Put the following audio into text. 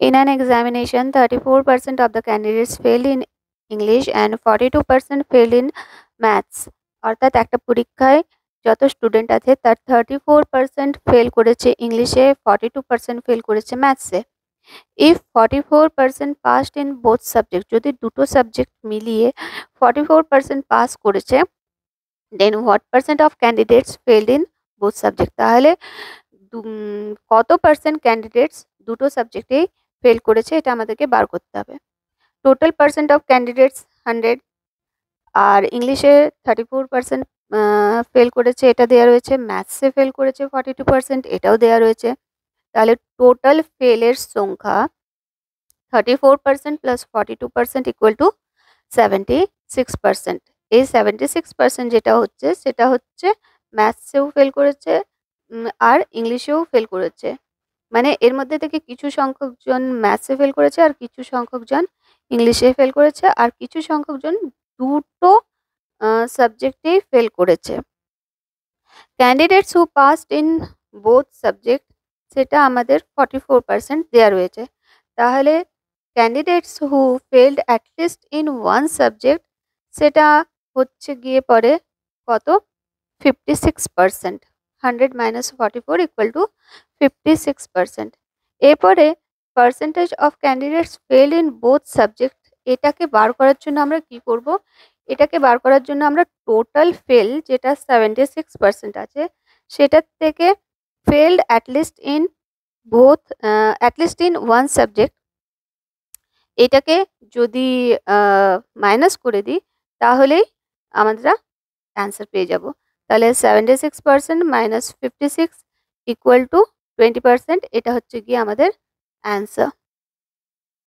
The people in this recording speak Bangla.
In an examination, 34% of the candidates failed in English and 42% failed in maths. অর্থাৎ একটা পরীক্ষায় যত স্টুডেন্ট আছে তার 34% ফেল করেছে ইংলিশে, 42% ফেল করেছে ম্যাথসে। If 44% passed in both subject, যদি দুটো সাবজেক্ট মিলিয়ে 44% পাস করেছে, then what percent of candidates failed in both subject, তাহলে কত পার্সেন্ট ক্যান্ডিডেটস দুটো সাবজেক্টেই ফেল করেছে এটা আমাদেরকে বার করতে হবে। টোটাল পার্সেন্ট অফ ক্যান্ডিডেটস 100, আর ইংলিশে 34% ফেল করেছে এটা দেওয়া রয়েছে, ম্যাথসে ফেল করেছে 42% এটাও দেওয়া রয়েছে। তাহলে টোটাল ফেলের সংখ্যা 34% প্লাস 42% ইকুয়াল টু 76%। এই 76% যেটা হচ্ছে সেটা হচ্ছে ম্যাথসেও ফেল করেছে আর ইংলিশেও ফেল করেছে। মানে এর মধ্যে থেকে কিছু সংখ্যক জন ম্যাথসে ফেল করেছে আর কিছু সংখ্যক জন ইংলিশে ফেল করেছে আর কিছু সংখ্যক জন দুটো সাবজেক্টেই ফেল করেছে। Candidates who passed in both subject সেটা আমাদের 44% দেওয়া রয়েছে। তাহলে candidates who failed at least in one subject সেটা হচ্ছে গিয়ে পরে কত, 56%। 100 মাইনাস 44 ইকুয়াল টু 56%। এরপরে percentage of candidates fail in both subject, এটাকে বার করার জন্য আমরা কি করব, এটাকে বার করার জন্য আমরা টোটাল ফেল যেটা 76% আছে সেটার থেকে failed at least in one subject এটাকে যদি মাইনাস করে দিই তাহলেই আমরা অ্যান্সার পেয়ে যাব। তাহলে 76% মাইনাস 56 ইকুয়াল টু 20%, এটা হচ্ছে গিয়ে আমাদের অ্যান্সার।